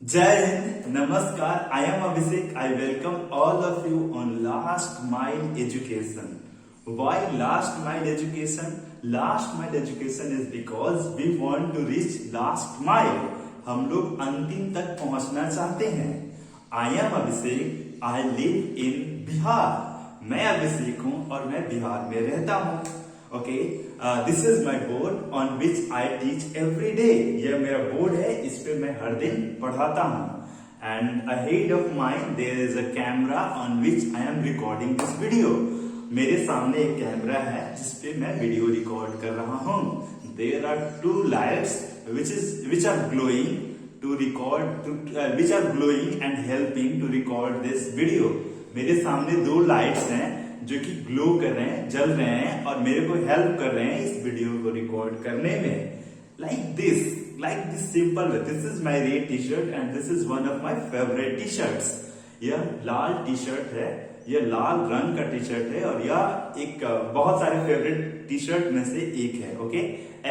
Jai Hind, Namaskar. I am Abhishek. I welcome all of you on Last Mile Education. Why Last Mile Education? Last Mile Education is because we want to reach last mile. हम लोग अंतिम तक पहुंचना चाहते हैं. I am Abhishek. I live in Bihar. मैं अभिषेक हूँ और मैं बिहार में रहता हूँ. Okay, this is my board on which I teach every day. यह मेरा बोर्ड है, इस पे मैं हर दिन पढ़ाता हूँ. And ahead of mine there is a camera on which I am recording this video. मेरे सामने एक कैमरा है जिसपे मैं वीडियो रिकॉर्ड कर रहा हूँ. There are two lights which are glowing to record which are glowing and helping to record this video. मेरे सामने दो लाइट्स हैं जो कि ग्लो कर रहे हैं, जल रहे हैं और मेरे को हेल्प कर रहे हैं इस वीडियो को रिकॉर्ड करने में. Like this simple way. This is my red T shirt and this is one of my favourite T shirts. यह लाल टी शर्ट है, यह लाल रंग का टी शर्ट है और यह एक बहुत सारे फेवरेट टी शर्ट में से एक है. ओके,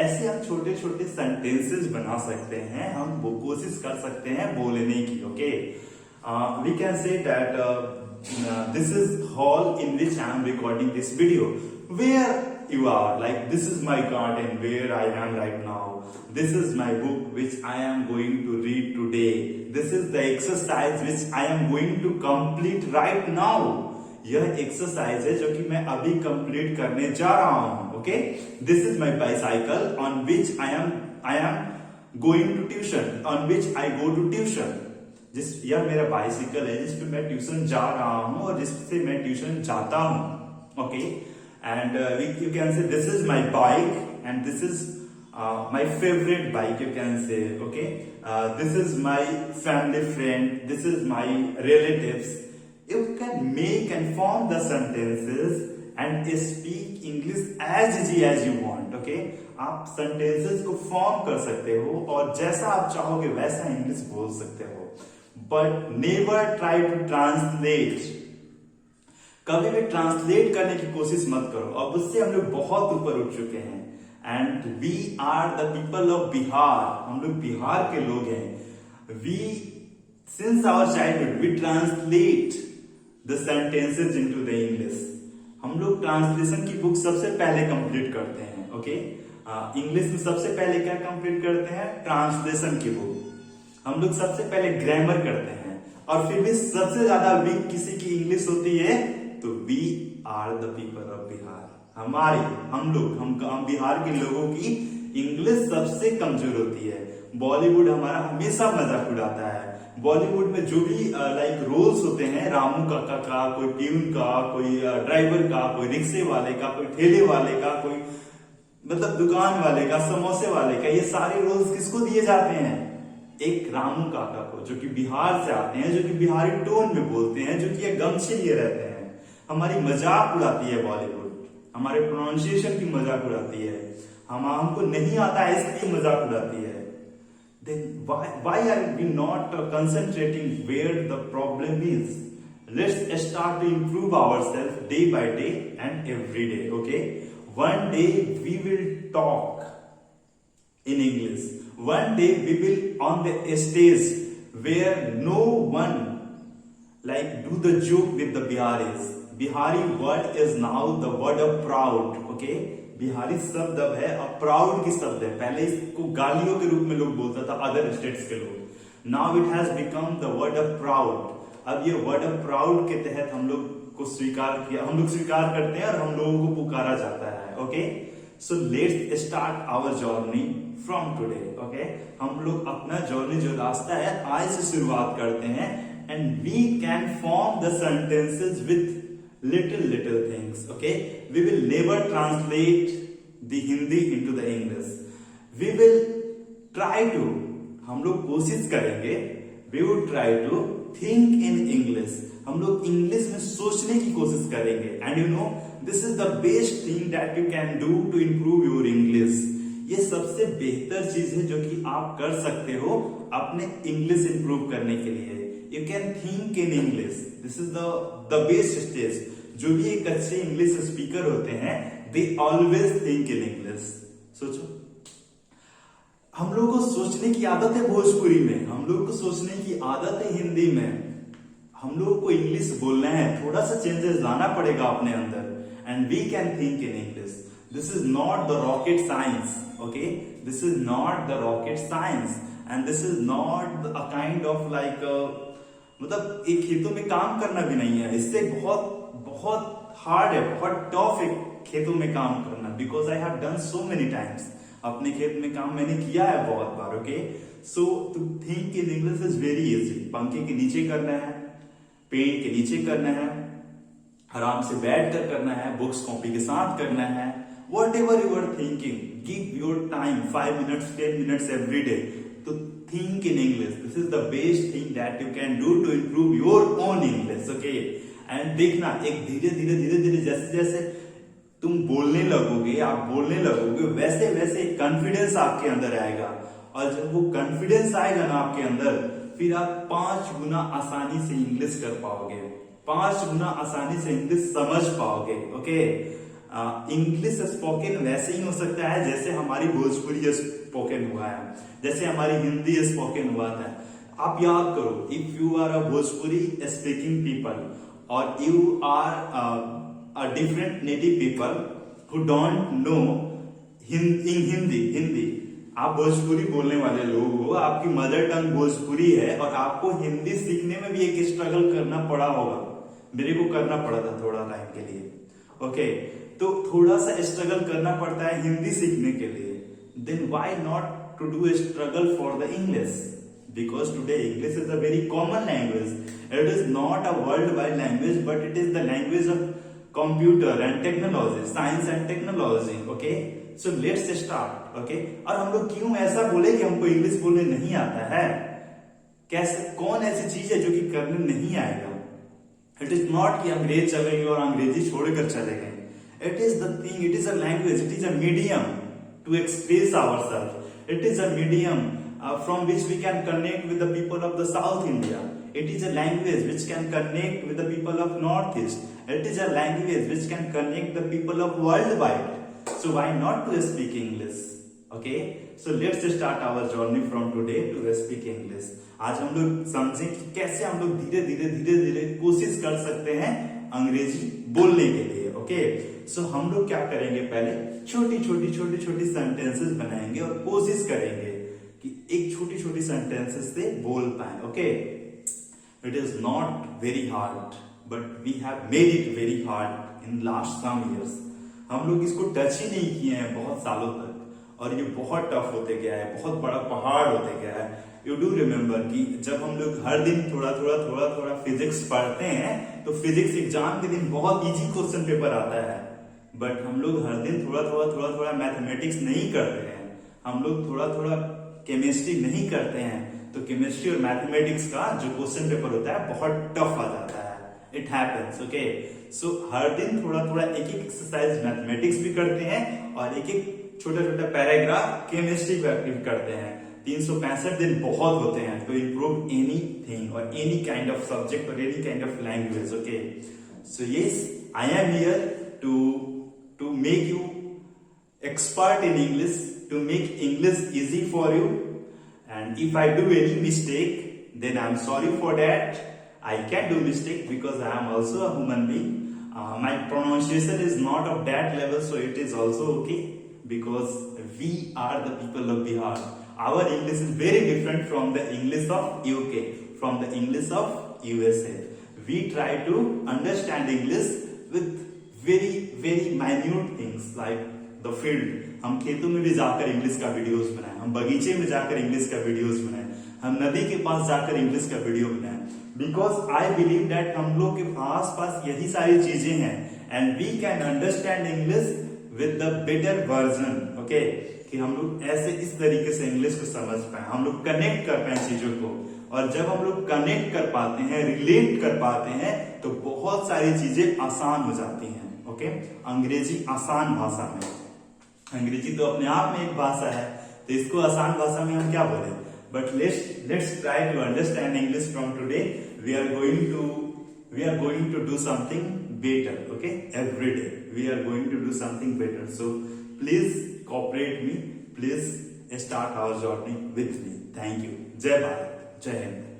ऐसे हम छोटे छोटे सेंटेंसेस बना सकते हैं, हम वो कोशिश कर सकते हैं बोलने की. Okay, we can say that this is hall in which I am recording this video. Where you are, like this is my garden where I am right now. This is my book which I am going to read today. This is the exercise which I am going to complete right now. यह exercise है जो कि मैं अभी complete करने जा रहा हूं. Okay, this is my bicycle on which I am going to tuition, on which I go to tuition. यह मेरा बाइसिकल है जिसपे मैं ट्यूशन जा रहा हूं और जिससे मैं ट्यूशन जाता हूं. Okay, and you can say this is my bike and this is my favourite bike. You can say okay, this is my family friend, this is my relatives. You can make and form the sentences and speak English as easy as you want. Okay, आप sentences को form कर सकते हो और जैसा आप चाहोगे वैसा इंग्लिश बोल सकते हो. But never try to translate. कभी भी ट्रांसलेट करने की कोशिश मत करो. अब उससे हम लोग बहुत ऊपर उठ चुके हैं. And we are the people of Bihar. हम लोग बिहार के लोग हैं. We since our childhood we translate the sentences into the English. हम लोग ट्रांसलेशन की बुक सबसे पहले कंप्लीट करते हैं. ओके, इंग्लिश में सबसे पहले क्या कंप्लीट करते हैं? ट्रांसलेशन की बुक. हम लोग सबसे पहले ग्रामर करते हैं और फिर भी सबसे ज्यादा वीक किसी की इंग्लिश होती है तो we are the people of Bihar. हम बिहार के लोगों की इंग्लिश सबसे कमजोर होती है. बॉलीवुड हमारा हमेशा मजाक उड़ाता है. बॉलीवुड में जो भी लाइक रोल्स होते हैं, रामू काका का, कोई प्यून का, कोई ड्राइवर का, कोई रिक्शे वाले का, कोई ठेले वाले का, कोई मतलब दुकान वाले का, समोसे वाले का, ये सारे रोल्स किसको दिए जाते हैं? एक रामू काका को, जो कि बिहार से आते हैं, जो कि बिहारी टोन में बोलते हैं, जो कि ये गमछे लिए रहते हैं. हमारी मजाक उड़ाती है बॉलीवुड, हमारे प्रोनाउंसिएशन की मजाक उड़ाती है. हमको नहीं आता है इसलिए मजाक उड़ाती है. Then why are we not concentrating where the problem is? Let's start to improve ourselves day by day and every day. Okay, one day we will talk in English. One day we will on the stage where no one like do the joke with the Biharis. Bihari word is now the word of proud. Okay, Bihari शब्द अब है, अब proud की शब्द है. पहले इसको गालियों के रूप में लोग बोलता था अदर स्टेट्स के लोग. Now it has become the word of proud. अब ये वर्ड ऑफ प्राउड के तहत हम लोग को स्वीकार किया, हम लोग स्वीकार करते हैं और हम लोगों को पुकारा जाता है. Okay, so let's start our journey from today. Okay, हम लोग अपना जर्नी जो रास्ता है आज से शुरुआत करते हैं. And we can form the sentences with little things. Okay, we will never translate the Hindi into the English. We will try to, हम लोग कोशिश करेंगे, we will try to think in English. हम लोग इंग्लिश में सोचने की कोशिश करेंगे. And you know, this is the best thing that you can do to improve your English. ये सबसे बेहतर चीज है जो कि आप कर सकते हो अपने इंग्लिश इंप्रूव करने के लिए. You can think in English. This is the best stage. जो भी एक अच्छे इंग्लिश स्पीकर होते हैं, they always think in English. सोचो, हम लोग को सोचने की आदत है भोजपुरी में, हम लोग को सोचने की आदत है हिंदी में, हम लोग को इंग्लिश बोलना है, थोड़ा सा चेंजेस लाना पड़ेगा अपने अंदर, and we can think in English. This is not the rocket science, okay, this is not the rocket science, and this is not a kind of like, मतलब एक खेतों में काम करना भी नहीं है, इससे बहुत बहुत हार्ड है, बहुत टफ है खेतों में काम करना, because I have done so many times. अपने खेत में काम मैंने किया है बहुत बार. Okay, so to think in English is very easy. पंखे के नीचे करना है, पेड़ के नीचे करना है, आराम से बैठ कर करना है, बुक्स कॉपी के साथ करना है. Whatever you are thinking, give your time 5 minutes 10 minutes every day to think in English. This is the best thing that you can do to improve your own English. Okay, and देखना एक धीरे धीरे जैसे जैसे तुम बोलने लगोगे, आप बोलने लगोगे, वैसे वैसे कॉन्फिडेंस आपके अंदर आएगा, और जब वो कॉन्फिडेंस आएगा ना आपके अंदर, फिर आप 5 गुना आसानी से इंग्लिश कर पाओगे, 5 गुना आसानी से इंग्लिश समझ पाओगे. ओके, इंग्लिश स्पोकन वैसे ही हो सकता है जैसे हमारी भोजपुरी स्पोकन हुआ है, जैसे हमारी हिंदी स्पोकन हुआ था. आप याद करो, if you are a Bhojpuri speaking people और you are a different native people who don't know Hindi, आप भोजपुरी बोलने वाले लोग हो, आपकी मदर टंग भोजपुरी है, और आपको हिंदी सीखने में भी एक स्ट्रगल करना पड़ा होगा. मेरे को करना पड़ा था थोड़ा टाइम के लिए. ओके, तो थोड़ा सा स्ट्रगल करना पड़ता है हिंदी सीखने के लिए. Then why not to do a struggle for the English? Because today English is a very common language. It is not a worldwide language, but it is the language of computer and technology, science and technology. Okay, so let's start. Okay, और हम लोग क्यों ऐसा बोले कि हमको English बोलने नहीं आता है? कैसे, कौन ऐसी चीज है जो कि करने नहीं आएगा? इट इज नॉट कि अंग्रेज चले गए और अंग्रेजी छोड़कर चले गए. It is the thing, it is a language, it is a medium to express ourselves. It is a medium from which we can connect with the people of the South India. It is a language which can connect with the people of Northeast. It is a language which can connect the people of worldwide. So why not to speak English? Okay, so let's start our journey from today to speak English. आज हम लोग समझें कि कैसे हम लोग धीरे धीरे कोशिश कर सकते हैं अंग्रेजी बोलने के लिए. ओके, सो हम लोग क्या करेंगे, पहले छोटी सेंटेंसेस बनाएंगे और कोशिश करेंगे कि एक छोटी सेंटेंसेस से बोल पाए. Okay, it is not very hard, but we have made it very hard in last some years. हम लोग इसको टच ही नहीं किए हैं बहुत सालों तक, और ये बहुत टफ होते गया है, बहुत बड़ा पहाड़ होते गया है. यू डू रिमेम्बर कि जब हम लोग हर दिन थोड़ा फिजिक्स पढ़ते हैं, तो फिजिक्स एग्जाम के दिन बहुत इजी क्वेश्चन पेपर आता है, बट हम लोग हर दिन थोड़ा मैथमेटिक्स नहीं करते हैं, हम लोग थोड़ा केमिस्ट्री नहीं करते हैं, तो केमिस्ट्री और मैथमेटिक्स का जो क्वेश्चन पेपर होता है बहुत टफ आ जाता है. It happens. ओके, सो हर दिन थोड़ा एक एक्सरसाइज मैथमेटिक्स भी करते हैं, और एक छोटा पैराग्राफ केमिस्ट्री भी करते हैं. 365 दिन बहुत होते हैं to improve anything or any kind of subject or any kind of language. Okay, so yes, I am here to make you expert in English, to make English easy for you. And if I do any mistake, then I am sorry for that. I can do mistake because I am also a human being. My pronunciation is not of that level, so it is also okay, because we are the people of Bihar. Our English is very different from the English of UK, from the English of USA. We try to understand English with very minute things like the field. हम खेतों में भी जाकर English का videos बनाए, हम बगीचे में जाकर इंग्लिश का वीडियोस बनाए, हम नदी के पास जाकर इंग्लिश का वीडियो बनाए. बिकॉज आई बिलीव दैट हम लोग के आस पास यही सारी चीजें हैं, and we can understand English with the better version. Okay, कि हम लोग ऐसे इस तरीके से इंग्लिश को समझ पाए, हम लोग कनेक्ट कर पाए चीजों को. और जब हम लोग कनेक्ट कर पाते हैं, रिलेट कर पाते हैं, तो बहुत सारी चीजें आसान हो जाती हैं. ओके, अंग्रेजी आसान भाषा में, अंग्रेजी तो अपने आप में एक भाषा है, तो इसको आसान भाषा में हम क्या बोले. But let's try to understand English from today. We are going to do something better. Okay, every day we are going to do something better. So please cooperate me, please start our journey with me. Thank you. Jai Bharat. Jai Hind.